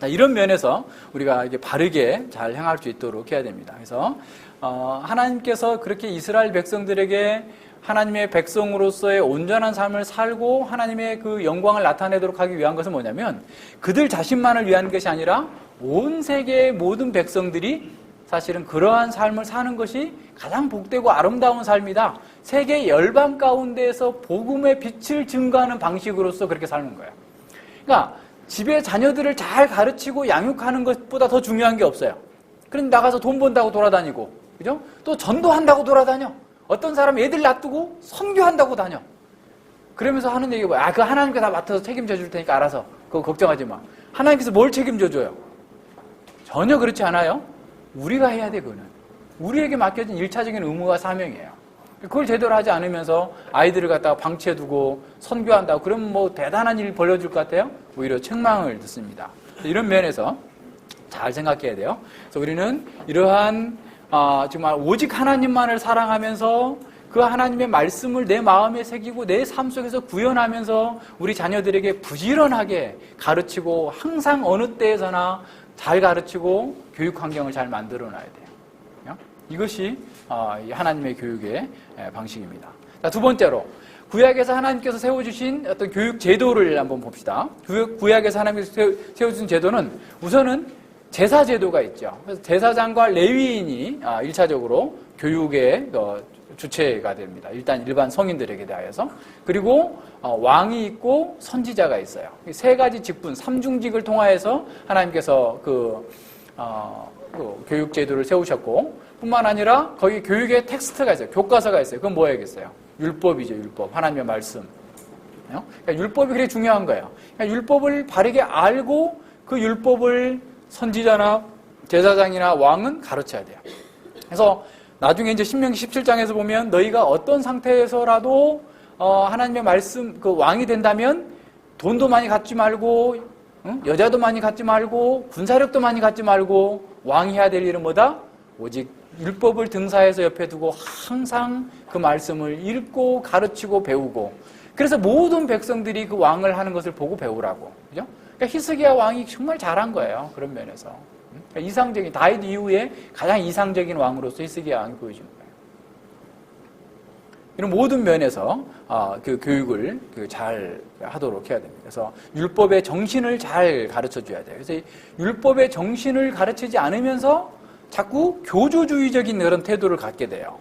이런 면에서 우리가 이게 바르게 잘 행할 수 있도록 해야 됩니다. 그래서 하나님께서 그렇게 이스라엘 백성들에게 하나님의 백성으로서의 온전한 삶을 살고 하나님의 그 영광을 나타내도록 하기 위한 것은 뭐냐면 그들 자신만을 위한 것이 아니라 온 세계의 모든 백성들이 사실은 그러한 삶을 사는 것이 가장 복되고 아름다운 삶이다. 세계 열방 가운데에서 복음의 빛을 증거하는 방식으로서 그렇게 사는 거예요. 그러니까 집에 자녀들을 잘 가르치고 양육하는 것보다 더 중요한 게 없어요. 그럼 나가서 돈 번다고 돌아다니고, 그죠? 또 전도한다고 돌아다녀. 어떤 사람 애들 놔두고 선교한다고 다녀. 그러면서 하는 얘기가 뭐야? 그거 하나님께 다 맡아서 책임져 줄 테니까 알아서. 그거 걱정하지 마. 하나님께서 뭘 책임져 줘요? 전혀 그렇지 않아요. 우리가 해야 돼, 그거는. 우리에게 맡겨진 일차적인 의무와 사명이에요. 그걸 제대로 하지 않으면서 아이들을 갖다가 방치해두고 선교한다고 그러면 뭐 대단한 일 벌려줄 것 같아요? 오히려 책망을 듣습니다. 이런 면에서 잘 생각해야 돼요. 그래서 우리는 이러한 정말 오직 하나님만을 사랑하면서 그 하나님의 말씀을 내 마음에 새기고 내 삶 속에서 구현하면서 우리 자녀들에게 부지런하게 가르치고 항상 어느 때에서나 잘 가르치고 교육 환경을 잘 만들어 놔야 돼요. 이것이 하나님의 교육의 방식입니다. 자, 두 번째로 구약에서 하나님께서 세워주신 어떤 교육 제도를 한번 봅시다. 구약에서 하나님께서 세워주신 제도는 우선은 제사 제도가 있죠. 그래서 제사장과 레위인이 1차적으로 교육의 주체가 됩니다. 일단 일반 성인들에게 대하여서. 그리고 왕이 있고 선지자가 있어요. 세 가지 직분, 삼중직을 통하여서 하나님께서 교육 제도를 세우셨고 뿐만 아니라 거기 교육의 텍스트가 있어요. 교과서가 있어요. 그건 뭐야겠어요? 율법이죠. 율법. 하나님의 말씀. 그러니까 율법이 그렇게 중요한 거예요. 그러니까 율법을 바르게 알고 그 율법을 선지자나 제사장이나 왕은 가르쳐야 돼요. 그래서 나중에 이제 신명기 17장에서 보면 너희가 어떤 상태에서라도 하나님의 말씀 그 왕이 된다면 돈도 많이 갖지 말고 여자도 많이 갖지 말고 군사력도 많이 갖지 말고 왕이 해야 될 일은 뭐다? 오직 율법을 등사해서 옆에 두고 항상 그 말씀을 읽고 가르치고 배우고 그래서 모든 백성들이 그 왕을 하는 것을 보고 배우라고. 그죠? 그러니까 히스기야 왕이 정말 잘한 거예요. 그런 면에서. 그러니까 이상적인 다윗 이후에 가장 이상적인 왕으로서 히스기야 왕이 보여주는 거예요. 이런 모든 면에서 그 교육을 잘 하도록 해야 됩니다. 그래서 율법의 정신을 잘 가르쳐 줘야 돼요. 그래서 율법의 정신을 가르치지 않으면서 자꾸 교조주의적인 그런 태도를 갖게 돼요.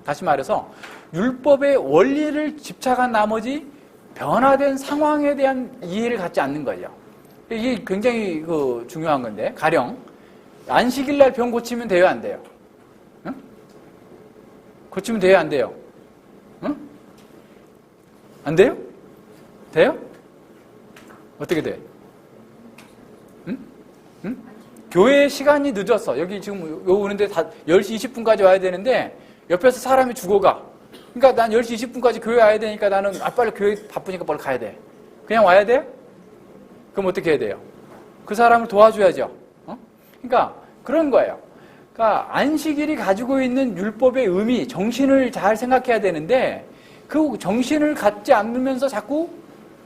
다시 말해서 율법의 원리를 집착한 나머지 변화된 상황에 대한 이해를 갖지 않는 거죠. 이게 굉장히 중요한 건데 가령 안식일 날 병 고치면 돼요, 안 돼요? 응? 고치면 돼요, 안 돼요? 응? 안 돼요? 돼요? 어떻게 돼? 응? 응? 교회 시간이 늦었어. 여기 지금 오는데 다 10시 20분까지 와야 되는데 옆에서 사람이 죽어가. 그러니까 난 10시 20분까지 교회 와야 되니까 나는 빨리 교회 바쁘니까 빨리 가야 돼. 그냥 와야 돼? 그럼 어떻게 해야 돼요? 그 사람을 도와줘야죠. 그러니까 그런 거예요. 그러니까 안식일이 가지고 있는 율법의 의미, 정신을 잘 생각해야 되는데 그 정신을 갖지 않으면서 자꾸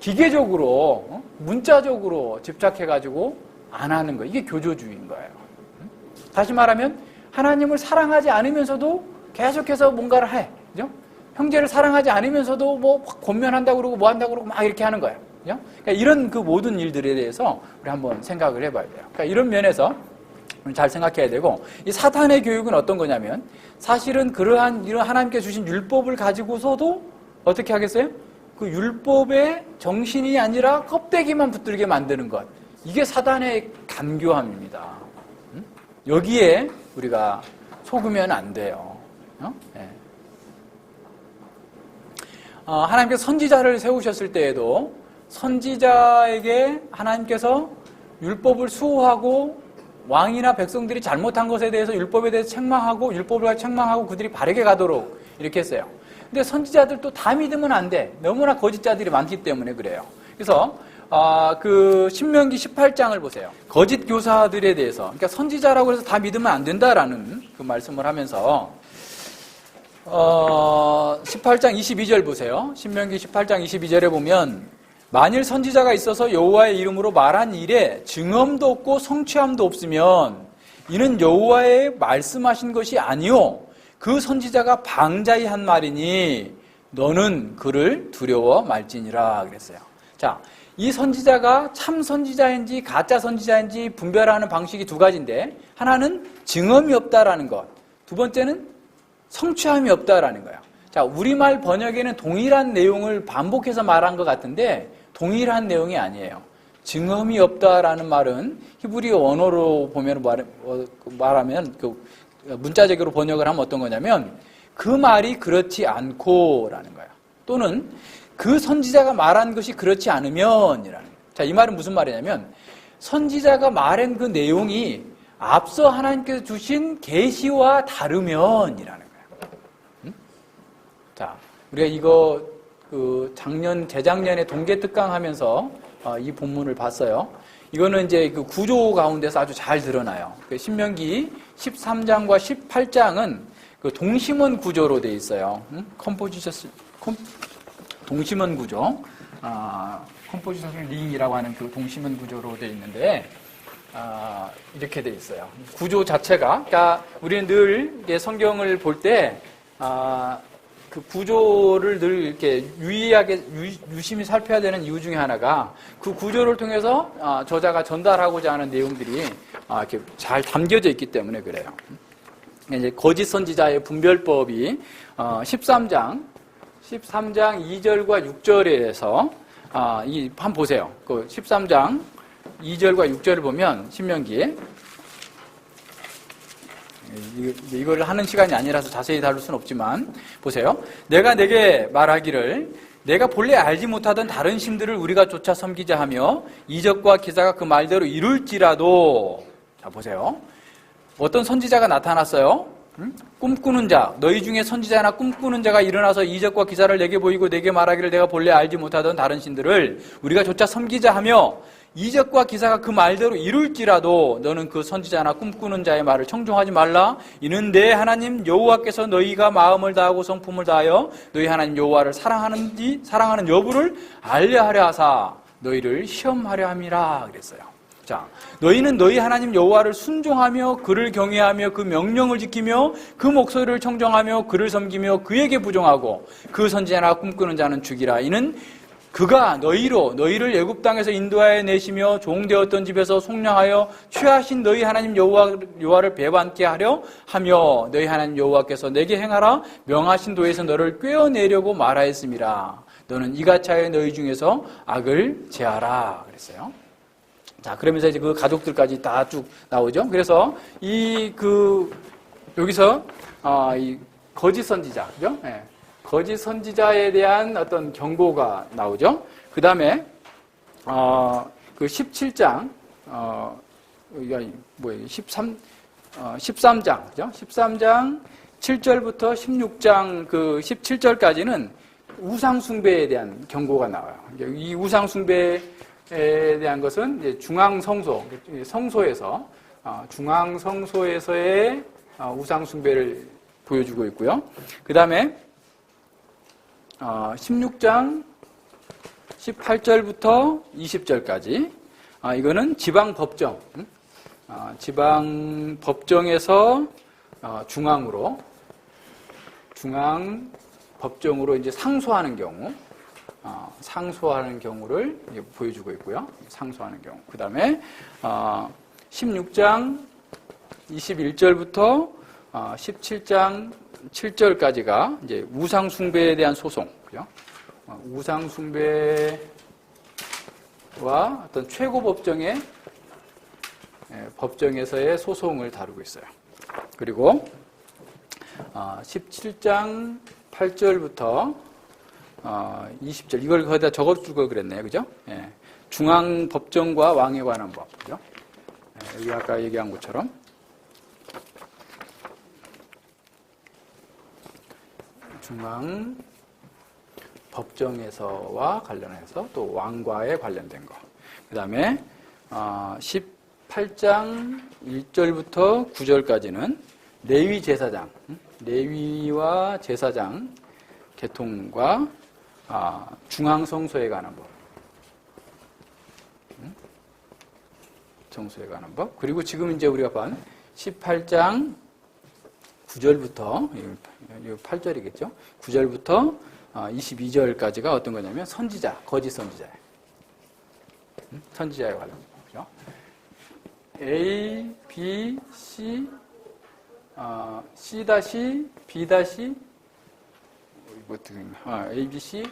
기계적으로 문자적으로 집착해가지고 안 하는 거. 이게 교조주의인 거예요. 다시 말하면 하나님을 사랑하지 않으면서도 계속해서 뭔가를 해. 그죠? 형제를 사랑하지 않으면서도 뭐 권면한다고 그러고 뭐 한다고 그러고 막 이렇게 하는 거예요. 그죠? 그러니까 이런 그 모든 일들에 대해서 우리 한번 생각을 해봐야 돼요. 그러니까 이런 면에서 잘 생각해야 되고 이 사탄의 교육은 어떤 거냐면 사실은 이런 하나님께 주신 율법을 가지고서도 어떻게 하겠어요? 그 율법의 정신이 아니라 껍데기만 붙들게 만드는 것. 이게 사단의 간교함입니다. 여기에 우리가 속으면 안 돼요. 네. 하나님께서 선지자를 세우셨을 때에도 선지자에게 하나님께서 율법을 수호하고 왕이나 백성들이 잘못한 것에 대해서 율법에 대해서 책망하고 율법을 책망하고 그들이 바르게 가도록 이렇게 했어요. 근데 선지자들도 다 믿으면 안 돼. 너무나 거짓자들이 많기 때문에 그래요. 그래서 그 신명기 18장을 보세요. 거짓 교사들에 대해서, 그러니까 선지자라고 해서 다 믿으면 안 된다라는 그 말씀을 하면서 18장 22절 보세요. 신명기 18장 22절에 보면 만일 선지자가 있어서 여호와의 이름으로 말한 일에 증언도 없고 성취함도 없으면 이는 여호와의 말씀하신 것이 아니요 그 선지자가 방자히 한 말이니 너는 그를 두려워 말지니라 그랬어요. 자, 이 선지자가 참 선지자인지 가짜 선지자인지 분별하는 방식이 두 가지인데 하나는 증언이 없다라는 것, 두 번째는 성취함이 없다라는 거예요. 자, 우리말 번역에는 동일한 내용을 반복해서 말한 것 같은데 동일한 내용이 아니에요. 증언이 없다라는 말은 히브리어 원어로 보면 말하면 그 문자적으로 번역을 하면 어떤 거냐면 그 말이 그렇지 않고라는 거예요. 또는 그 선지자가 말한 것이 그렇지 않으면이라는 거예요. 자, 이 말은 무슨 말이냐면 선지자가 말한 그 내용이 앞서 하나님께서 주신 계시와 다르면이라는 거예요. 자, 우리가 이거 재작년에 동계특강 하면서 이 본문을 봤어요. 이거는 이제 그 구조 가운데서 아주 잘 드러나요. 신명기 13장과 18장은 그 동심원 구조로 되어 있어요. 동심원 구조. 컴포지션 링이라고 하는 그 동심원 구조로 되어 있는데, 이렇게 되어 있어요. 구조 자체가, 그러니까 우리는 늘 성경을 볼 때, 그 구조를 늘 이렇게 유심히 살펴야 되는 이유 중에 하나가 그 구조를 통해서 저자가 전달하고자 하는 내용들이 이렇게 잘 담겨져 있기 때문에 그래요. 이제 거짓 선지자의 분별법이 13장 2절과 6절에서 한번 보세요. 그 13장 2절과 6절을 보면 신명기에 이걸 하는 시간이 아니라서 자세히 다룰 수는 없지만 보세요. 내가 내게 말하기를 내가 본래 알지 못하던 다른 신들을 우리가 쫓아 섬기자 하며 이적과 기사가 그 말대로 이룰지라도 자 보세요. 어떤 선지자가 나타났어요. 꿈꾸는 자, 너희 중에 선지자나 꿈꾸는 자가 일어나서 이적과 기사를 내게 보이고 내게 말하기를 내가 본래 알지 못하던 다른 신들을 우리가 쫓아 섬기자 하며 이적과 기사가 그 말대로 이룰지라도 너는 그 선지자나 꿈꾸는 자의 말을 청종하지 말라. 이는 내 하나님 여호와께서 너희가 마음을 다하고 성품을 다하여 너희 하나님 여호와를 사랑하는 여부를 알려하려 하사 너희를 시험하려 함이라 그랬어요. 자, 너희는 너희 하나님 여호와를 순종하며 그를 경외하며 그 명령을 지키며 그 목소리를 청정하며 그를 섬기며 그에게 부정하고 그 선지자나 꿈꾸는 자는 죽이라. 이는 그가 너희를 애굽 땅에서 인도하여 내시며 종되었던 집에서 속량하여 취하신 너희 하나님 여호와를 배반케 하려 하며 너희 하나님 여호와께서 내게 행하라 명하신 도에서 너를 꿰어내려고 말하였음이라. 너는 이같이 하여 너희 중에서 악을 제하라 그랬어요. 자, 그러면서 이제 그 가족들까지 다 쭉 나오죠. 그래서 여기서 이 거짓 선지자, 그죠? 네. 거짓 선지자에 대한 어떤 경고가 나오죠. 그 다음에, 그 17장, 여기가 뭐예요? 13장, 그죠? 13장 7절부터 16장 그 17절까지는 우상숭배에 대한 경고가 나와요. 이 우상숭배에 대한 것은 이제 성소에서, 중앙성소에서의 우상숭배를 보여주고 있고요. 그 다음에, 16장 18절부터 20절까지 이거는 지방법정 지방법정에서 중앙법정으로 이제 상소하는 경우를 보여주고 있고요. 상소하는 경우. 그 다음에 16장 21절부터 17장 7절까지가 이제 우상숭배에 대한 소송, 그죠? 우상숭배와 어떤 최고 법정에서의 소송을 다루고 있어요. 그리고 17장 8절부터 20절 이걸 거기다 적어줄 걸 그랬네요, 그죠? 예. 중앙법정과 왕에 관한 법, 그죠? 예, 여기 아까 얘기한 것처럼. 중앙 법정에서와 관련해서 또 왕과에 관련된 거. 그 다음에 18장 1절부터 9절까지는 레위 제사장, 레위와 제사장 계통과 중앙성소에 관한 법. 뒤통수에 관한 법. 그리고 지금 이제 우리가 본 18장 9절부터, 이거 8절이겠죠? 9절부터 22절까지가 어떤 거냐면 선지자, 거짓 선지자예요. 선지자에 관한 거죠. A, B, C, C 다시, B 다시, A, B, C,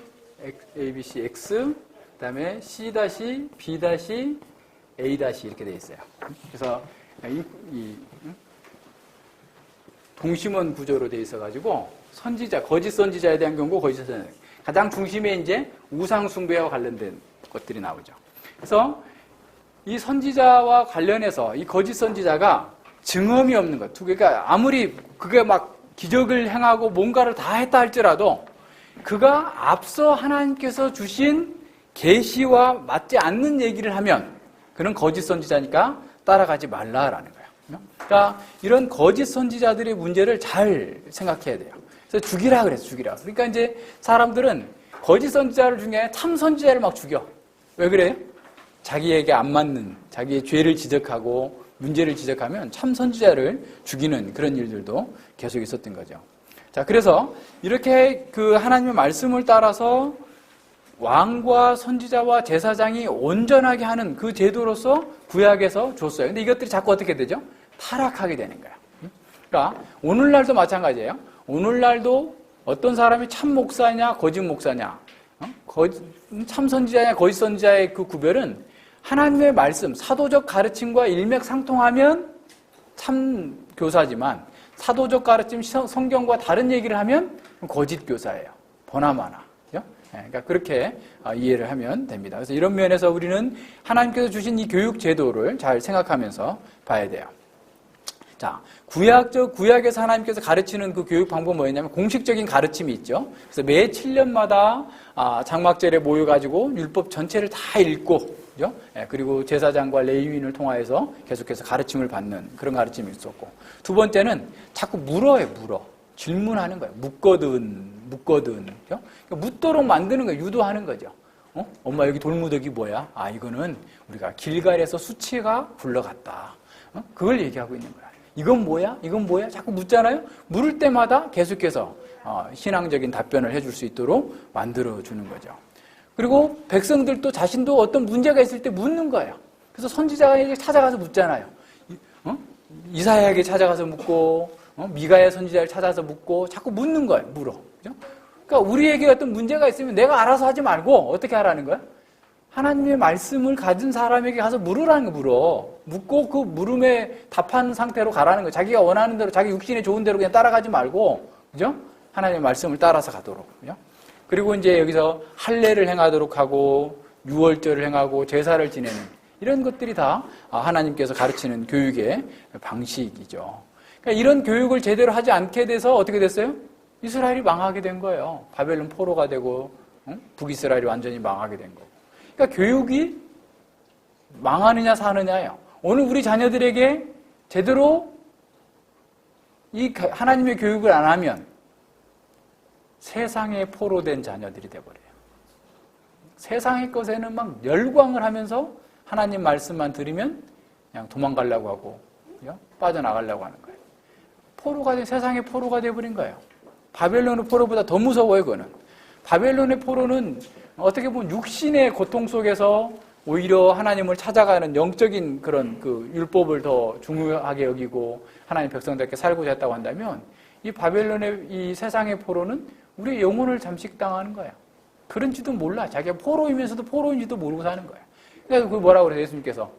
A, B, C, X, 그 다음에 C 다시, B 다시, A 다시 이렇게 되어 있어요. 그래서 이 동심원 구조로 되어 있어가지고 선지자, 거짓 선지자에 대한 경고, 거짓 선지자. 가장 중심에 이제 우상 숭배와 관련된 것들이 나오죠. 그래서 이 선지자와 관련해서 이 거짓 선지자가 증언이 없는 것. 그러니까 아무리 그게 막 기적을 행하고 뭔가를 다 했다 할지라도 그가 앞서 하나님께서 주신 계시와 맞지 않는 얘기를 하면 그는 거짓 선지자니까 따라가지 말라라는 거예요. 그러니까 이런 거짓 선지자들의 문제를 잘 생각해야 돼요. 그래서 죽이라 그랬어, 죽이라. 그러니까 이제 사람들은 거짓 선지자를 중에 참 선지자를 막 죽여. 왜 그래요? 자기에게 안 맞는, 자기의 죄를 지적하고 문제를 지적하면 참 선지자를 죽이는 그런 일들도 계속 있었던 거죠. 자, 그래서 이렇게 그 하나님의 말씀을 따라서 왕과 선지자와 제사장이 온전하게 하는 그 제도로서 구약에서 줬어요. 근데 이것들이 자꾸 어떻게 되죠? 타락하게 되는 거예요. 그러니까 오늘날도 마찬가지예요. 오늘날도 어떤 사람이 참 목사냐, 거짓 목사냐, 참 선지자냐, 거짓 선지자의 그 구별은 하나님의 말씀, 사도적 가르침과 일맥상통하면 참 교사지만 사도적 가르침, 성경과 다른 얘기를 하면 거짓 교사예요. 보나마나. 그러니까 그렇게 이해를 하면 됩니다. 그래서 이런 면에서 우리는 하나님께서 주신 이 교육 제도를 잘 생각하면서 봐야 돼요. 자, 구약에서 하나님께서 가르치는 그 교육 방법은 뭐였냐면 공식적인 가르침이 있죠. 그래서 매 7년마다 장막절에 모여가지고 율법 전체를 다 읽고, 그죠? 그리고 제사장과 레위인을 통하여서 계속해서 가르침을 받는 그런 가르침이 있었고, 두 번째는 자꾸 물어요, 질문하는 거예요. 묻거든. 그죠? 그러니까 묻도록 만드는 거예요. 유도하는 거죠. 엄마 여기 돌무더기 뭐야? 이거는 우리가 길갈에서 수치가 굴러갔다. 그걸 얘기하고 있는 거야. 이건 뭐야? 이건 뭐야? 자꾸 묻잖아요? 물을 때마다 계속해서 신앙적인 답변을 해줄 수 있도록 만들어주는 거죠. 그리고 백성들도 자신도 어떤 문제가 있을 때 묻는 거예요. 그래서 선지자에게 찾아가서 묻잖아요. 이사야에게 찾아가서 묻고, 미가야 선지자를 찾아서 묻고, 자꾸 묻는 거예요. 물어. 그죠? 그러니까 우리에게 어떤 문제가 있으면 내가 알아서 하지 말고 어떻게 하라는 거야? 하나님의 말씀을 가진 사람에게 가서 물으라는 거, 물어. 묻고 그 물음에 답하는 상태로 가라는 거. 자기가 원하는 대로, 자기 육신에 좋은 대로 그냥 따라가지 말고, 그죠? 하나님의 말씀을 따라서 가도록, 그죠? 그리고 이제 여기서 할례를 행하도록 하고, 유월절을 행하고, 제사를 지내는 이런 것들이 다 하나님께서 가르치는 교육의 방식이죠. 그러니까 이런 교육을 제대로 하지 않게 돼서 어떻게 됐어요? 이스라엘이 망하게 된 거예요. 바벨론 포로가 되고, 북이스라엘이 완전히 망하게 된 거고. 그러니까 교육이 망하느냐 사느냐예요. 오늘 우리 자녀들에게 제대로 이 하나님의 교육을 안 하면 세상에 포로된 자녀들이 돼버려요. 세상의 것에는 막 열광을 하면서 하나님 말씀만 들으면 그냥 도망가려고 하고 빠져나가려고 하는 거예요. 세상의 포로가 돼버린 거예요. 바벨론의 포로보다 더 무서워요, 그거는. 바벨론의 포로는 어떻게 보면 육신의 고통 속에서 오히려 하나님을 찾아가는 영적인 그런 그 율법을 더 중요하게 여기고 하나님 백성들께 살고자 했다고 한다면 이 바벨론의 이 세상의 포로는 우리의 영혼을 잠식당하는 거예요. 그런지도 몰라. 자기가 포로이면서도 포로인지도 모르고 사는 거예요. 그래서 그 뭐라고 그래요, 예수님께서?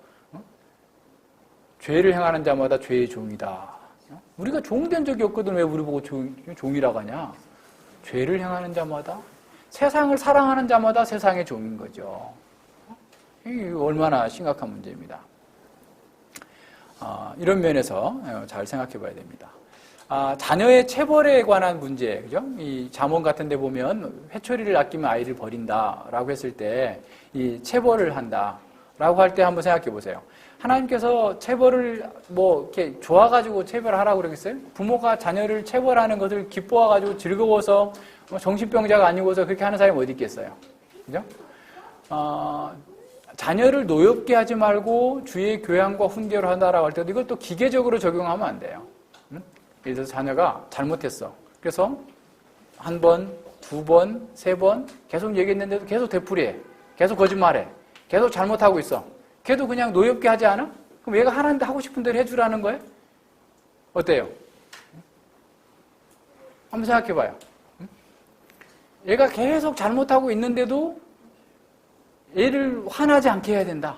죄를 행하는 자마다 죄의 종이다. 우리가 종된 적이 없거든. 왜 우리 보고 종이라고 하냐? 죄를 행하는 자마다, 세상을 사랑하는 자마다 세상의 종인 거죠. 이게 얼마나 심각한 문제입니다. 이런 면에서 잘 생각해 봐야 됩니다. 자녀의 체벌에 관한 문제, 그죠? 이 잠언 같은 데 보면 회초리를 아끼면 아이를 버린다라고 했을 때 이 체벌을 한다라고 할 때 한번 생각해 보세요. 하나님께서 체벌을 이렇게 좋아가지고 체벌하라고 그러겠어요? 부모가 자녀를 체벌하는 것을 기뻐와가지고 즐거워서 정신병자가 아니고서 그렇게 하는 사람이 어디 있겠어요? 그죠? 자녀를 노엽게 하지 말고 주의 교양과 훈계로 한다라고 할 때도 이걸 또 기계적으로 적용하면 안 돼요. 예를 들어서 자녀가 잘못했어. 그래서 한 번, 두 번, 세 번 계속 얘기했는데도 계속 되풀이해. 계속 거짓말해. 계속 잘못하고 있어. 걔도 그냥 노엽게 하지 않아? 그럼 얘가 하나님한테 하고 싶은 대로 해주라는 거예요? 어때요? 한번 생각해봐요. 얘가 계속 잘못하고 있는데도 얘를 화나지 않게 해야 된다.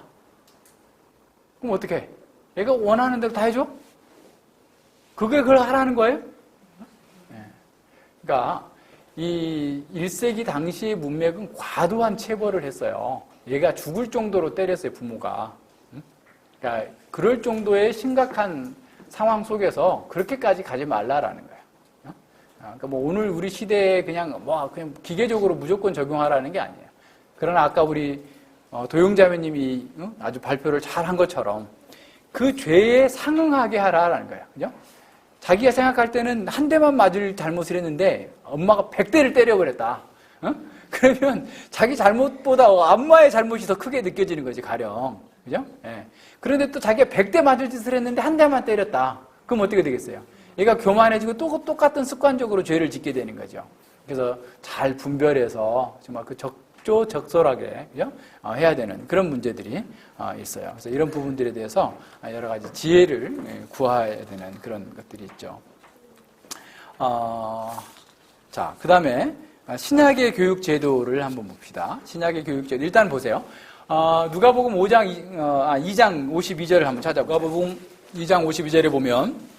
그럼 어떻게 해? 얘가 원하는 대로 다 해줘? 그걸 하라는 거예요? 그러니까 이 1세기 당시의 문맥은 과도한 체벌을 했어요. 얘가 죽을 정도로 때렸어요, 부모가. 그러니까 그럴 정도의 심각한 상황 속에서 그렇게까지 가지 말라라는 거예요. 그러니까 뭐 오늘 우리 시대에 그냥 기계적으로 무조건 적용하라는 게 아니에요. 그러나 아까 우리 도용자매님이 아주 발표를 잘 한 것처럼 그 죄에 상응하게 하라라는 거예요. 그죠? 자기가 생각할 때는 한 대만 맞을 잘못을 했는데 엄마가 100대를 때려버렸다. 그러면 자기 잘못보다 엄마의 잘못이 더 크게 느껴지는 거지, 가령. 그죠? 예. 그런데 또 자기가 100대 맞을 짓을 했는데 한 대만 때렸다. 그럼 어떻게 되겠어요? 얘가 교만해지고 또 똑같은 습관적으로 죄를 짓게 되는 거죠. 그래서 잘 분별해서 정말 그 적절하게, 그죠? 해야 되는 그런 문제들이 있어요. 그래서 이런 부분들에 대해서 여러 가지 지혜를 구해야 되는 그런 것들이 있죠. 자, 그 다음에 신약의 교육 제도를 한번 봅시다. 신약의 교육 제도. 일단 보세요. 누가복음 2장 52절을 한번 찾아볼까요? 누가복음 2장 52절에 보면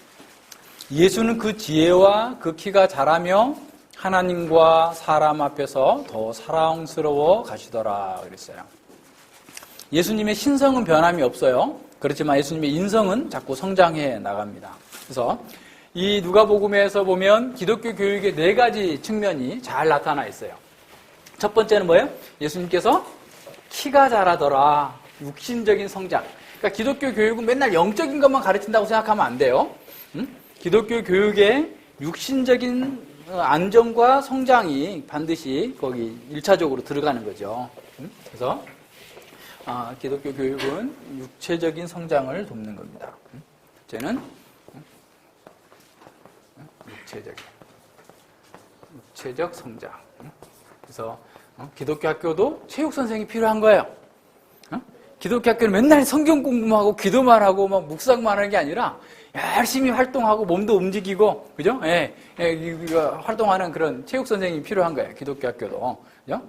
예수는 그 지혜와 그 키가 자라며 하나님과 사람 앞에서 더 사랑스러워 가시더라 그랬어요. 예수님의 신성은 변함이 없어요. 그렇지만 예수님의 인성은 자꾸 성장해 나갑니다. 그래서 이 누가복음에서 보면 기독교 교육의 4가지 측면이 잘 나타나 있어요. 첫 번째는 뭐예요? 예수님께서 키가 자라더라. 육신적인 성장. 그러니까 기독교 교육은 맨날 영적인 것만 가르친다고 생각하면 안 돼요. 기독교 교육의 육신적인 안정과 성장이 반드시 거기 1차적으로 들어가는 거죠. 그래서 기독교 교육은 육체적인 성장을 돕는 겁니다. 첫째는 육체적 성장. 그래서 기독교 학교도 체육 선생이 필요한 거예요. 기독교 학교는 맨날 성경 공부하고 기도만 하고 막 묵상만 하는 게 아니라 열심히 활동하고 몸도 움직이고, 그죠? 활동하는 그런 체육 선생님이 필요한 거예요. 기독교 학교도. 그죠?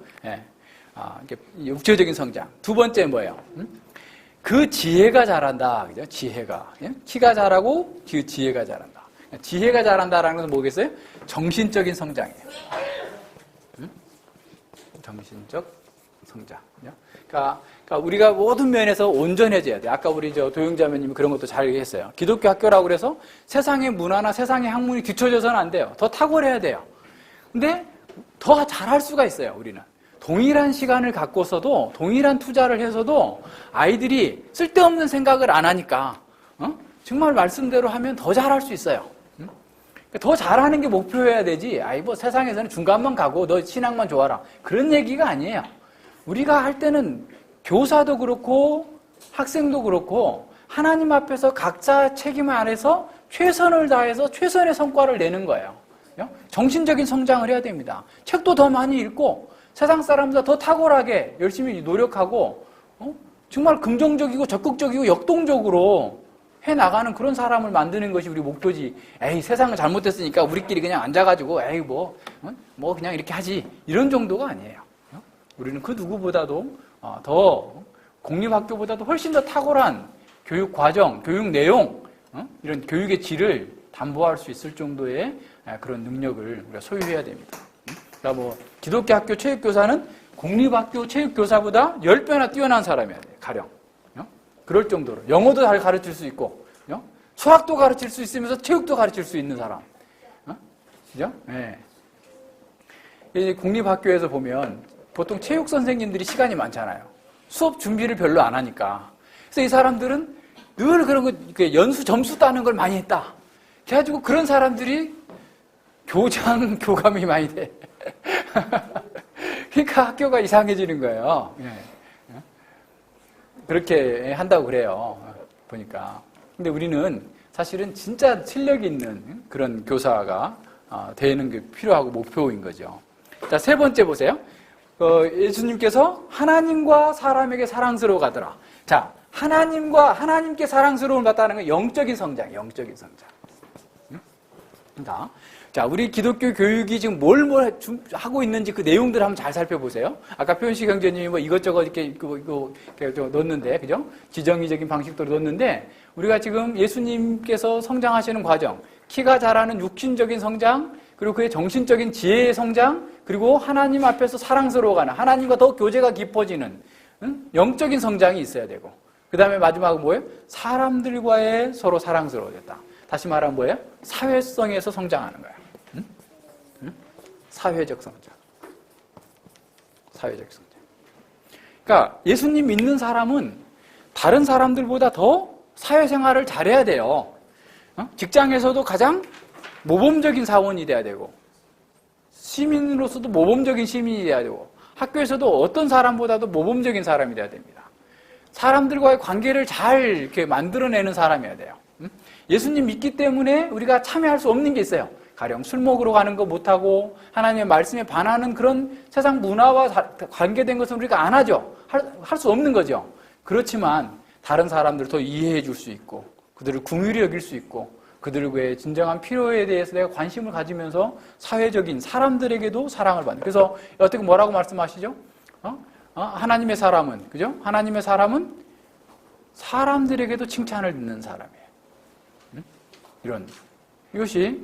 육체적인 성장. 두 번째 뭐예요? 그 지혜가 자란다. 그죠? 지혜가. 키가 자라고 그 지혜가 자란다. 지혜가 자란다라는 것은 뭐겠어요? 정신적인 성장이에요. 정신적 성장. 그러니까 우리가 모든 면에서 온전해져야 돼. 아까 우리 도용자매님이 그런 것도 잘 얘기했어요. 기독교 학교라고 그래서 세상의 문화나 세상의 학문이 뒤처져서는 안 돼요. 더 탁월해야 돼요. 근데 더 잘할 수가 있어요, 우리는. 동일한 시간을 갖고서도, 동일한 투자를 해서도 아이들이 쓸데없는 생각을 안 하니까, 정말 말씀대로 하면 더 잘할 수 있어요. 더 잘하는 게 목표여야 되지. 세상에서는 중간만 가고 너 신앙만 좋아라. 그런 얘기가 아니에요. 우리가 할 때는 교사도 그렇고 학생도 그렇고 하나님 앞에서 각자 책임 안에서 최선을 다해서 최선의 성과를 내는 거예요. 정신적인 성장을 해야 됩니다. 책도 더 많이 읽고 세상 사람보다 더 탁월하게 열심히 노력하고 정말 긍정적이고 적극적이고 역동적으로 해나가는 그런 사람을 만드는 것이 우리 목표지. 세상은 잘못됐으니까 우리끼리 그냥 앉아가지고 뭐 그냥 이렇게 하지, 이런 정도가 아니에요. 우리는 그 누구보다도 더 공립학교보다도 훨씬 더 탁월한 교육 과정, 교육 내용, 이런 교육의 질을 담보할 수 있을 정도의 그런 능력을 우리가 소유해야 됩니다. 그러니까 기독교 학교 체육교사는 공립학교 체육교사보다 10배나 뛰어난 사람이어야 돼요, 가령. 그럴 정도로. 영어도 잘 가르칠 수 있고, 수학도 가르칠 수 있으면서 체육도 가르칠 수 있는 사람. 그죠? 네. 공립학교에서 보면 보통 체육 선생님들이 시간이 많잖아요. 수업 준비를 별로 안 하니까. 그래서 이 사람들은 늘 그런 거, 연수 점수 따는 걸 많이 했다. 그래가지고 그런 사람들이 교감이 많이 돼. 그러니까 학교가 이상해지는 거예요. 그렇게 한다고 그래요. 보니까. 근데 우리는 사실은 진짜 실력이 있는 그런 교사가 되는 게 필요하고 목표인 거죠. 자, 세 번째 보세요. 예수님께서 하나님과 사람에게 사랑스러워 가더라. 자, 하나님께 사랑스러움을 받다는 건 영적인 성장. 그러니까, 자, 우리 기독교 교육이 지금 뭘 하고 있는지 그 내용들을 한번 잘 살펴보세요. 아까 표현식 형제님이 뭐 이것저것 이렇게 넣었는데, 그죠? 지정의적인 방식도로 넣었는데, 우리가 지금 예수님께서 성장하시는 과정, 키가 자라는 육신적인 성장, 그리고 그의 정신적인 지혜의 성장, 그리고 하나님 앞에서 사랑스러워가는, 하나님과 더 교제가 깊어지는 영적인 성장이 있어야 되고, 그 다음에 마지막은 뭐예요? 사람들과의 서로 사랑스러워졌다. 다시 말하면 뭐예요? 사회성에서 성장하는 거예요. 사회적 성장. 그러니까 예수님 믿는 사람은 다른 사람들보다 더 사회생활을 잘해야 돼요. 직장에서도 가장 모범적인 사원이 돼야 되고, 시민으로서도 모범적인 시민이 돼야 되고, 학교에서도 어떤 사람보다도 모범적인 사람이 돼야 됩니다. 사람들과의 관계를 잘 이렇게 만들어내는 사람이어야 돼요. 예수님 믿기 때문에 우리가 참여할 수 없는 게 있어요. 가령 술 먹으러 가는 거 못하고 하나님의 말씀에 반하는 그런 세상 문화와 관계된 것은 우리가 안 하죠. 할 수 없는 거죠. 그렇지만 다른 사람들을 더 이해해 줄 수 있고, 그들을 긍휼히 여길 수 있고, 그들의 진정한 필요에 대해서 내가 관심을 가지면서 사회적인 사람들에게도 사랑을 받는. 그래서 어떻게 뭐라고 말씀하시죠? 하나님의 사람은, 그죠? 하나님의 사람은 사람들에게도 칭찬을 듣는 사람이에요. 이것이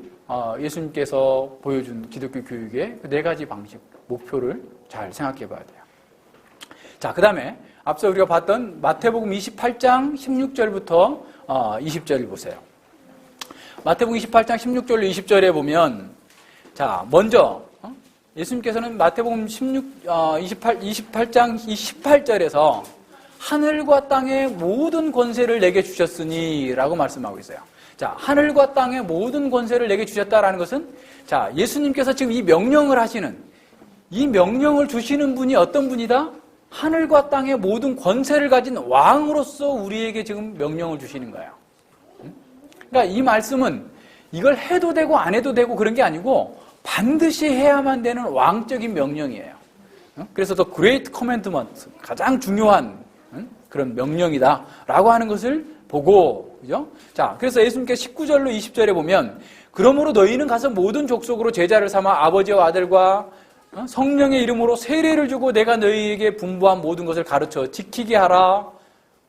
예수님께서 보여준 기독교 교육의 그 네 가지 방식, 목표를 잘 생각해 봐야 돼요. 자, 그 다음에 앞서 우리가 봤던 마태복음 28장 16절부터 20절을 보세요. 마태복음 28장 16절로 20절에 보면, 자, 먼저 예수님께서는 마태복음 28장 18절에서 하늘과 땅의 모든 권세를 내게 주셨으니 라고 말씀하고 있어요. 자, 하늘과 땅의 모든 권세를 내게 주셨다라는 것은, 자, 예수님께서 지금 이 명령을 하시는, 이 명령을 주시는 분이 어떤 분이다? 하늘과 땅의 모든 권세를 가진 왕으로서 우리에게 지금 명령을 주시는 거예요. 그러니까 이 말씀은 이걸 해도 되고 안 해도 되고 그런 게 아니고 반드시 해야만 되는 왕적인 명령이에요. 그래서 The Great Commandment, 가장 중요한 그런 명령이다라고 하는 것을 보고, 그죠? 자, 그래서 예수님께서 19절로 20절에 보면, 그러므로 너희는 가서 모든 족속으로 제자를 삼아 아버지와 아들과 성령의 이름으로 세례를 주고 내가 너희에게 분부한 모든 것을 가르쳐 지키게 하라.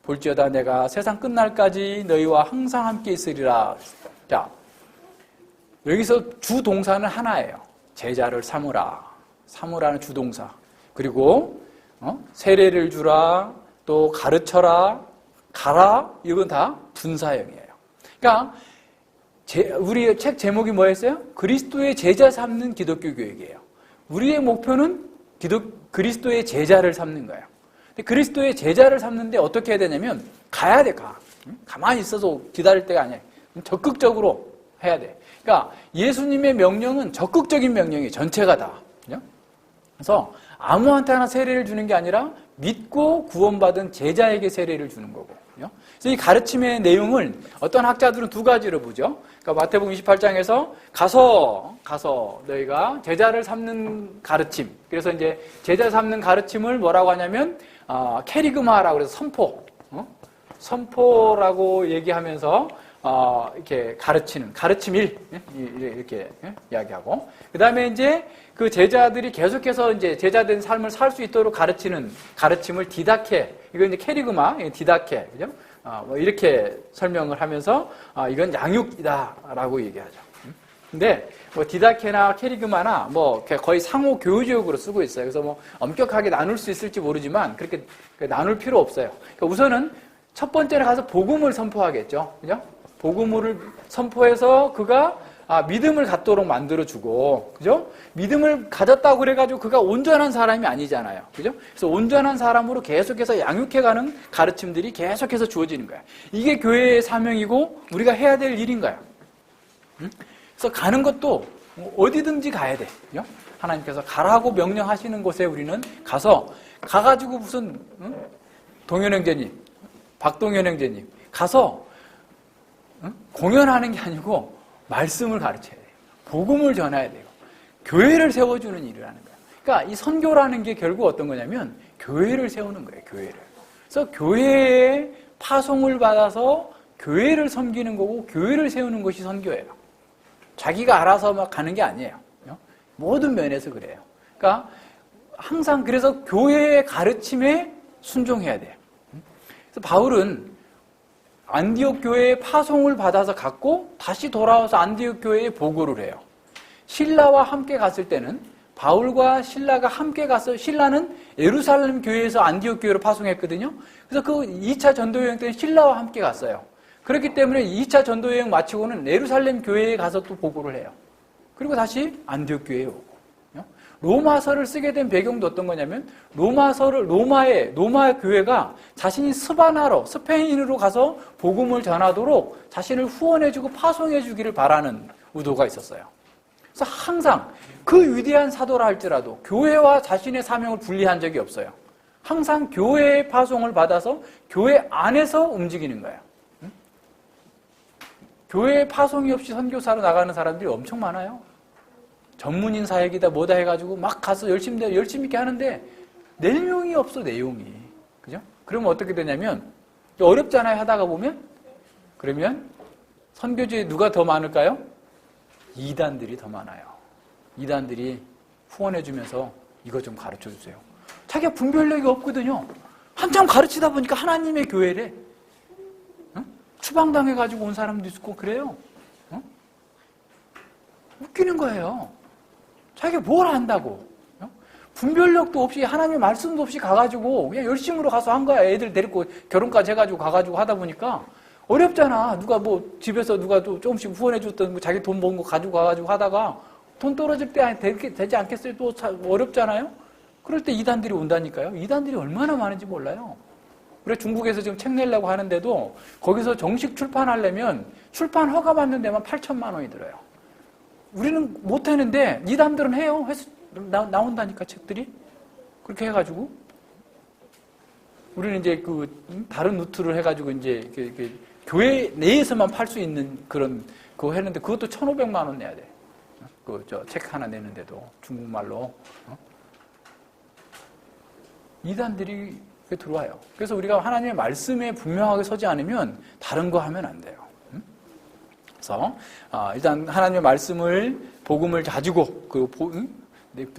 볼지어다 내가 세상 끝날까지 너희와 항상 함께 있으리라. 자, 여기서 주동사는 하나예요. 제자를 삼으라. 삼으라는 주동사. 그리고 세례를 주라, 또 가르쳐라, 가라, 이건 다 분사형이에요. 그러니까 우리 책 제목이 뭐였어요? 그리스도의 제자 삼는 기독교 교육이에요. 우리의 목표는 그리스도의 제자를 삼는 거예요. 근데 그리스도의 제자를 삼는데 어떻게 해야 되냐면 가야 돼, 가. 가만히 있어서 기다릴 때가 아니에요. 적극적으로 해야 돼. 그러니까 예수님의 명령은 적극적인 명령이에요. 전체가 다. 그래서 아무한테나 세례를 주는 게 아니라 믿고 구원받은 제자에게 세례를 주는 거고. 그래서 이 가르침의 내용을 어떤 학자들은 두 가지로 보죠. 그러니까 마태복음 28장에서 가서 너희가 제자를 삼는 가르침. 그래서 이제 제자 삼는 가르침을 뭐라고 하냐면 캐리그마라고 해서 선포라고 얘기하면서 이렇게 가르치는 가르침일 이렇게 이야기하고, 그 다음에 이제 그 제자들이 계속해서 이제 제자된 삶을 살 수 있도록 가르치는 가르침을 디다케, 이건 이제 캐리그마, 디다케, 그죠? 뭐 이렇게 설명을 하면서 이건 양육이다라고 얘기하죠. 근데 뭐 디다케나 캐리그마나 뭐 거의 상호 교우지역으로 쓰고 있어요. 그래서 뭐 엄격하게 나눌 수 있을지 모르지만 그렇게 나눌 필요 없어요. 그러니까 우선은 첫 번째는 가서 복음을 선포하겠죠, 그죠? 복음을 선포해서 그가 믿음을 갖도록 만들어주고, 그죠? 믿음을 가졌다고 그래가지고 그가 온전한 사람이 아니잖아요. 그죠? 그래서 온전한 사람으로 계속해서 양육해가는 가르침들이 계속해서 주어지는 거야. 이게 교회의 사명이고 우리가 해야 될 일인 거야. 그래서 가는 것도 어디든지 가야 돼. 그죠? 하나님께서 가라고 명령하시는 곳에 우리는 가가지고 무슨, 동현 형제님, 박동현 형제님 가서 공연하는 게 아니고 말씀을 가르쳐야 돼요. 복음을 전해야 돼요. 교회를 세워주는 일을 하는 거예요. 그러니까 이 선교라는 게 결국 어떤 거냐면 교회를 세우는 거예요. 교회를. 그래서 교회에 파송을 받아서 교회를 섬기는 거고 교회를 세우는 것이 선교예요. 자기가 알아서 막 가는 게 아니에요. 모든 면에서 그래요. 그러니까 항상 그래서 교회의 가르침에 순종해야 돼요. 그래서 바울은 안디옥 교회에 파송을 받아서 갔고 다시 돌아와서 안디옥 교회에 보고를 해요. 신라와 함께 갔을 때는 바울과 신라가 함께 가서 신라는 예루살렘 교회에서 안디옥 교회로 파송했거든요. 그래서 그 2차 전도 여행 때는 신라와 함께 갔어요. 그렇기 때문에 2차 전도 여행 마치고는 예루살렘 교회에 가서 또 보고를 해요. 그리고 다시 안디옥 교회에 오고. 로마서를 쓰게 된 배경도 어떤 거냐면 로마 교회가 자신이 스페인으로 가서 복음을 전하도록 자신을 후원해주고 파송해주기를 바라는 의도가 있었어요. 그래서 항상 그 위대한 사도라 할지라도 교회와 자신의 사명을 분리한 적이 없어요. 항상 교회의 파송을 받아서 교회 안에서 움직이는 거예요. 교회의 파송이 없이 선교사로 나가는 사람들이 엄청 많아요. 전문인 사역이다 뭐다 해가지고 막 가서 열심히 있게 하는데 내용이 없어. 내용이. 그죠? 그러면 어떻게 되냐면 어렵잖아요. 하다가 보면. 그러면 선교지에 누가 더 많을까요? 이단들이 더 많아요. 이단들이 후원해주면서 이거 좀 가르쳐주세요. 자기가 분별력이 없거든요. 한참 가르치다 보니까 하나님의 교회래. 추방당해가지고 온 사람도 있고 그래요. 웃기는 거예요. 자기가 뭘 안다고. 분별력도 없이 하나님의 말씀도 없이 가가지고 그냥 열심으로 가서 한 거야. 애들 데리고 결혼까지 해가지고 가가지고 하다 보니까 어렵잖아. 누가 뭐 집에서 누가 또 조금씩 후원해줬던 뭐 자기 돈 모은 거 가지고 가가지고 하다가 돈 떨어질 때 되지 않겠어요? 또 어렵잖아요. 그럴 때 이단들이 온다니까요. 이단들이 얼마나 많은지 몰라요. 그래 중국에서 지금 책 내려고 하는데도 거기서 정식 출판하려면 출판 허가 받는 데만 8천만 원이 들어요. 우리는 못 하는데 이단들은 해요. 해서 나온다니까 책들이. 그렇게 해가지고 우리는 이제 그 다른 루트를 해가지고 이제 교회 내에서만 팔 수 있는 그런 그거 했는데 그것도 1,500만 원 내야 돼. 그 저 책 하나 내는데도 중국말로. 이단들이 들어와요. 그래서 우리가 하나님의 말씀에 분명하게 서지 않으면 다른 거 하면 안 돼요. 그래서 일단 하나님의 말씀을 복음을 가지고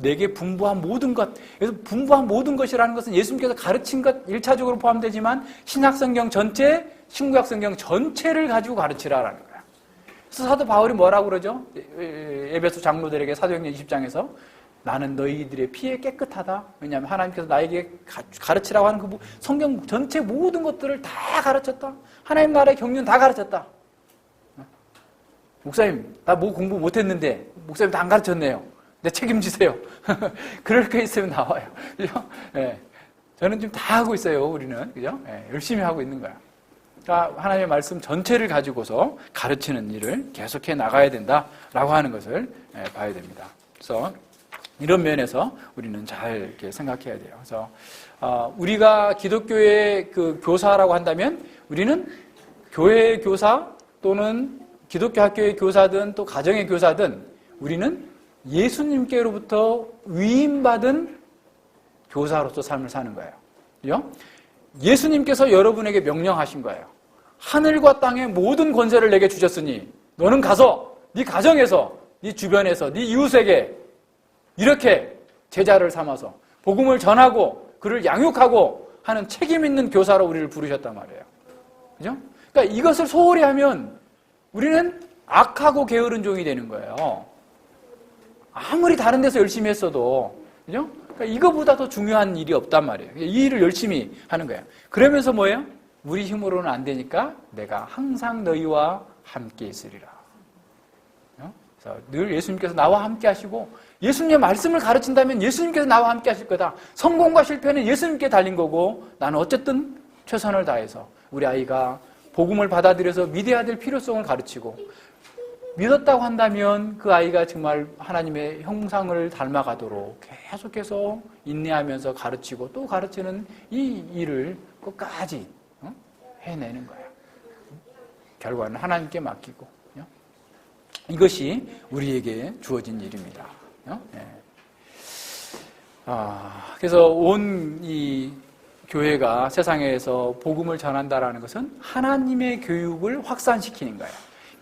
내게 분부한 모든 것. 그래서 분부한 모든 것이라는 것은 예수님께서 가르친 것 1차적으로 포함되지만 신약성경 전체, 신구약성경 전체를 가지고 가르치라라는 거예요. 그래서 사도 바울이 뭐라고 그러죠? 에베소 장로들에게 사도행전 20장에서 나는 너희들의 피에 깨끗하다. 왜냐하면 하나님께서 나에게 가르치라고 하는 그 성경 전체 모든 것들을 다 가르쳤다. 하나님 나라의 경륜 다 가르쳤다. 목사님, 나 뭐 공부 못했는데 목사님 다 안 가르쳤네요. 내 책임지세요. 그럴 게 있으면 나와요. 그죠? 네. 저는 지금 다 하고 있어요. 우리는 그죠? 네. 열심히 하고 있는 거야. 그러니까 하나님의 말씀 전체를 가지고서 가르치는 일을 계속해 나가야 된다라고 하는 것을 봐야 됩니다. 그래서 이런 면에서 우리는 잘 이렇게 생각해야 돼요. 그래서 우리가 기독교의 그 교사라고 한다면 우리는 교회의 교사 또는 기독교 학교의 교사든 또 가정의 교사든 우리는 예수님께로부터 위임받은 교사로서 삶을 사는 거예요. 그죠? 예수님께서 여러분에게 명령하신 거예요. 하늘과 땅의 모든 권세를 내게 주셨으니 너는 가서 네 가정에서 네 주변에서 네 이웃에게 이렇게 제자를 삼아서 복음을 전하고 그를 양육하고 하는 책임 있는 교사로 우리를 부르셨단 말이에요. 그죠? 그러니까 이것을 소홀히 하면 우리는 악하고 게으른 종이 되는 거예요. 아무리 다른 데서 열심히 했어도. 그죠? 그러니까 이거보다 더 중요한 일이 없단 말이에요. 이 일을 열심히 하는 거예요. 그러면서 뭐예요? 우리 힘으로는 안 되니까 내가 항상 너희와 함께 있으리라. 그래서 늘 예수님께서 나와 함께 하시고 예수님의 말씀을 가르친다면 예수님께서 나와 함께 하실 거다. 성공과 실패는 예수님께 달린 거고 나는 어쨌든 최선을 다해서 우리 아이가 복음을 받아들여서 믿어야 될 필요성을 가르치고 믿었다고 한다면 그 아이가 정말 하나님의 형상을 닮아가도록 계속해서 인내하면서 가르치고 또 가르치는 이 일을 끝까지 해내는 거예요. 결과는 하나님께 맡기고. 이것이 우리에게 주어진 일입니다. 그래서 온 이 교회가 세상에서 복음을 전한다라는 것은 하나님의 교육을 확산시키는 거예요.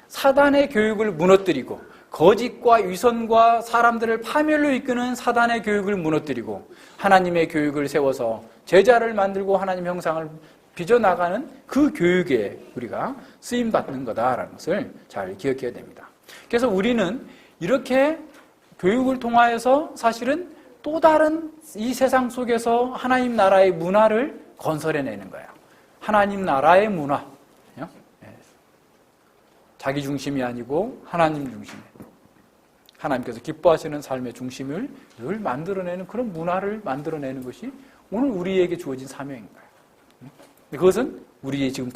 사단의 교육을 무너뜨리고 거짓과 위선과 사람들을 파멸로 이끄는 사단의 교육을 무너뜨리고 하나님의 교육을 세워서 제자를 만들고 하나님 형상을 빚어나가는 그 교육에 우리가 쓰임받는 거다라는 것을 잘 기억해야 됩니다. 그래서 우리는 이렇게 교육을 통하여서 사실은 또 다른 이 세상 속에서 하나님 나라의 문화를 건설해내는 거예요. 하나님 나라의 문화. 자기 중심이 아니고 하나님 중심. 하나님께서 기뻐하시는 삶의 중심을 늘 만들어내는 그런 문화를 만들어내는 것이 오늘 우리에게 주어진 사명인 거예요. 그것은 우리 지금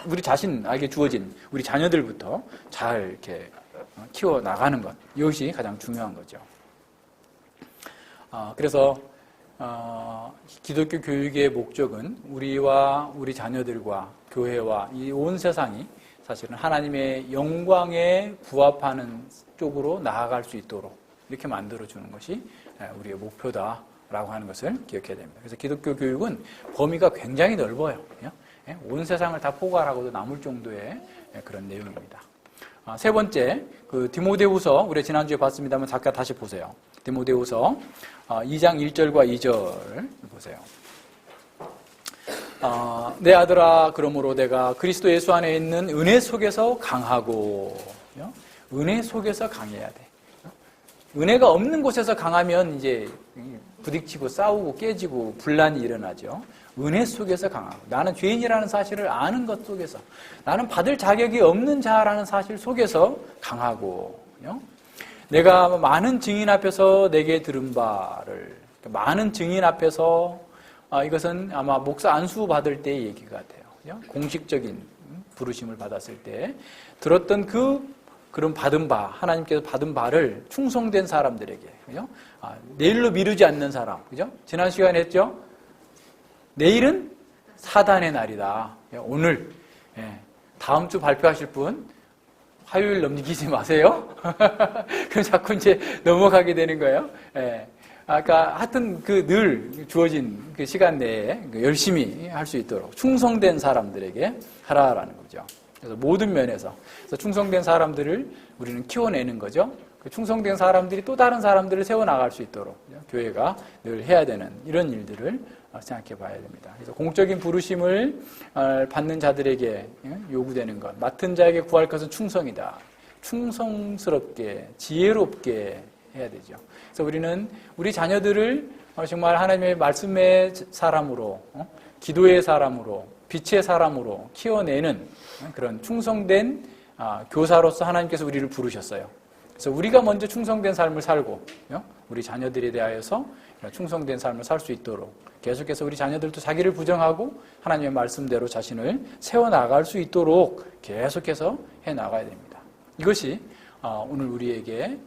우리 자신에게 주어진 우리 자녀들부터 잘 이렇게 키워나가는 것. 이것이 가장 중요한 거죠. 그래서 기독교 교육의 목적은 우리와 우리 자녀들과 교회와 이 온 세상이 사실은 하나님의 영광에 부합하는 쪽으로 나아갈 수 있도록 이렇게 만들어주는 것이 우리의 목표다라고 하는 것을 기억해야 됩니다. 그래서 기독교 교육은 범위가 굉장히 넓어요. 온 세상을 다 포괄하고도 남을 정도의 그런 내용입니다. 세 번째, 디모데후서 우리 지난주에 봤습니다만 잠깐 다시 보세요. 디모데후서 2장 1절과 2절 보세요. 내 아들아, 그러므로 내가 그리스도 예수 안에 있는 은혜 속에서 강하고, 은혜 속에서 강해야 돼. 은혜가 없는 곳에서 강하면 이제 부딪히고 싸우고 깨지고 분란이 일어나죠. 은혜 속에서 강하고, 나는 죄인이라는 사실을 아는 것 속에서, 나는 받을 자격이 없는 자라는 사실 속에서 강하고, 내가 많은 증인 앞에서 내게 들은 바를, 많은 증인 앞에서, 이것은 아마 목사 안수 받을 때의 얘기 같아요. 공식적인 부르심을 받았을 때 들었던 그런 받은 바, 하나님께서 받은 바를 충성된 사람들에게, 그죠? 내일로 미루지 않는 사람, 그죠? 지난 시간에 했죠? 내일은 사단의 날이다. 오늘, 다음 주 발표하실 분, 화요일 넘기지 마세요. 그럼 자꾸 이제 넘어가게 되는 거예요. 하여튼 늘 주어진 그 시간 내에 열심히 할 수 있도록 충성된 사람들에게 하라라는 거죠. 그래서 모든 면에서. 그래서 충성된 사람들을 우리는 키워내는 거죠. 그 충성된 사람들이 또 다른 사람들을 세워나갈 수 있도록 교회가 늘 해야 되는 이런 일들을 생각해 봐야 됩니다. 그래서 공적인 부르심을 받는 자들에게 요구되는 것, 맡은 자에게 구할 것은 충성이다. 충성스럽게, 지혜롭게 해야 되죠. 그래서 우리는 우리 자녀들을 정말 하나님의 말씀의 사람으로, 기도의 사람으로, 빛의 사람으로 키워내는 그런 충성된 교사로서 하나님께서 우리를 부르셨어요. 그래서 우리가 먼저 충성된 삶을 살고 우리 자녀들에 대하여서 충성된 삶을 살 수 있도록 계속해서 우리 자녀들도 자기를 부정하고 하나님의 말씀대로 자신을 세워나갈 수 있도록 계속해서 해나가야 됩니다. 이것이 오늘 우리에게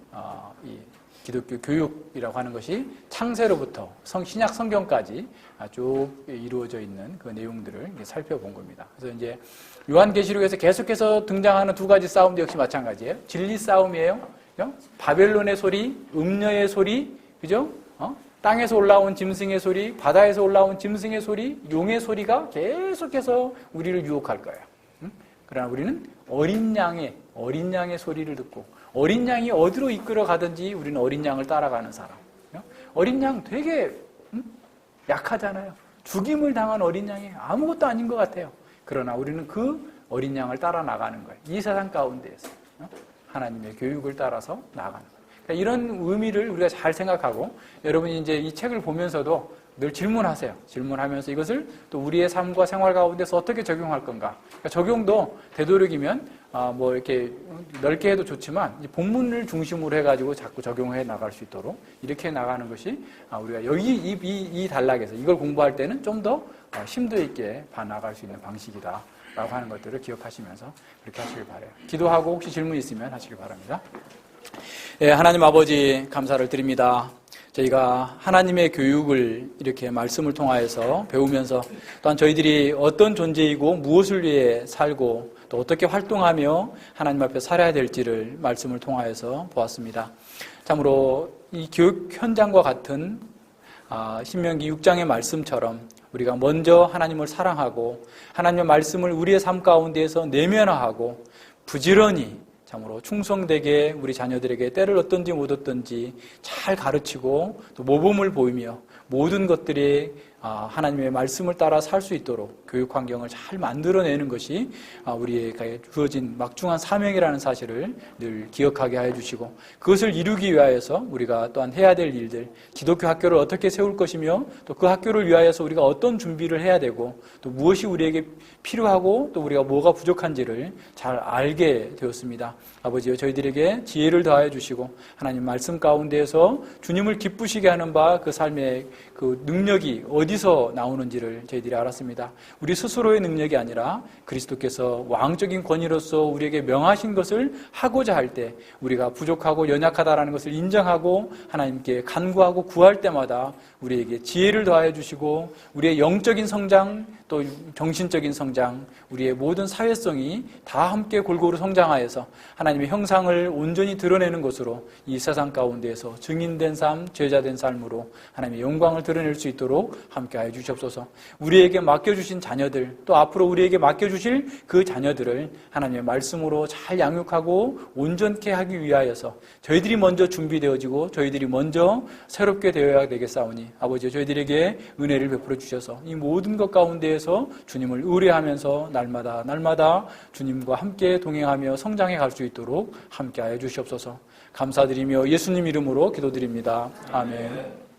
이 기독교 교육이라고 하는 것이 창세로부터 신약 성경까지 쭉 이루어져 있는 그 내용들을 살펴본 겁니다. 그래서 이제 요한계시록에서 계속해서 등장하는 두 가지 싸움도 역시 마찬가지예요. 진리 싸움이에요. 그죠? 바벨론의 소리, 음녀의 소리, 그죠? 땅에서 올라온 짐승의 소리, 바다에서 올라온 짐승의 소리, 용의 소리가 계속해서 우리를 유혹할 거예요. 그러나 우리는 어린 양의 소리를 듣고 어린 양이 어디로 이끌어 가든지 우리는 어린 양을 따라가는 사람. 어린 양 되게 약하잖아요. 죽임을 당한 어린 양이 아무것도 아닌 것 같아요. 그러나 우리는 그 어린 양을 따라 나가는 거예요. 이 세상 가운데에서 하나님의 교육을 따라서 나가는 거예요. 그러니까 이런 의미를 우리가 잘 생각하고 여러분이 이제 이 책을 보면서도 늘 질문하세요. 질문하면서 이것을 또 우리의 삶과 생활 가운데서 어떻게 적용할 건가. 그러니까 적용도 되도록이면 뭐 이렇게 넓게 해도 좋지만 본문을 중심으로 해가지고 자꾸 적용해 나갈 수 있도록 이렇게 나가는 것이 우리가 여기 이 단락에서 이걸 공부할 때는 좀 더 심도 있게 봐나갈 수 있는 방식이다 라고 하는 것들을 기억하시면서 그렇게 하시길 바라요. 기도하고 혹시 질문 있으면 하시길 바랍니다. 하나님 아버지 감사를 드립니다. 저희가 하나님의 교육을 이렇게 말씀을 통하여서 배우면서 또한 저희들이 어떤 존재이고 무엇을 위해 살고 또 어떻게 활동하며 하나님 앞에 살아야 될지를 말씀을 통하여서 보았습니다. 참으로 이 교육 현장과 같은 신명기 6장의 말씀처럼 우리가 먼저 하나님을 사랑하고 하나님의 말씀을 우리의 삶 가운데에서 내면화하고 부지런히 참으로 충성되게 우리 자녀들에게 때를 얻든지 못 얻든지 잘 가르치고 또 모범을 보이며 모든 것들이 하나님의 말씀을 따라 살 수 있도록 교육 환경을 잘 만들어내는 것이 우리에게 주어진 막중한 사명이라는 사실을 늘 기억하게 하여 주시고 그것을 이루기 위하여서 우리가 또한 해야 될 일들, 기독교 학교를 어떻게 세울 것이며 또 그 학교를 위하여서 우리가 어떤 준비를 해야 되고 또 무엇이 우리에게 필요하고 또 우리가 뭐가 부족한지를 잘 알게 되었습니다. 아버지여, 저희들에게 지혜를 더하여 주시고 하나님 말씀 가운데에서 주님을 기쁘시게 하는 바 그 삶의 그 능력이 어디서 나오는지를 저희들이 알았습니다. 우리 스스로의 능력이 아니라 그리스도께서 왕적인 권위로서 우리에게 명하신 것을 하고자 할 때 우리가 부족하고 연약하다라는 것을 인정하고 하나님께 간구하고 구할 때마다 우리에게 지혜를 더하여 주시고 우리의 영적인 성장 또 정신적인 성장, 우리의 모든 사회성이 다 함께 골고루 성장하여서 하나님의 형상을 온전히 드러내는 것으로 이 세상 가운데에서 증인된 삶, 제자된 삶으로 하나님의 영광을 드러낼 수 있도록 함께하여 주시옵소서. 우리에게 맡겨주신 자녀들, 또 앞으로 우리에게 맡겨주실 그 자녀들을 하나님의 말씀으로 잘 양육하고 온전케 하기 위하여서 저희들이 먼저 준비되어지고 저희들이 먼저 새롭게 되어야 되겠사오니 아버지, 저희들에게 은혜를 베풀어 주셔서 이 모든 것 가운데에서 주님을 의뢰하면서 날마다 주님과 함께 동행하며 성장해 갈 수 있도록 함께하여 주시옵소서. 감사드리며 예수님 이름으로 기도드립니다. 아멘.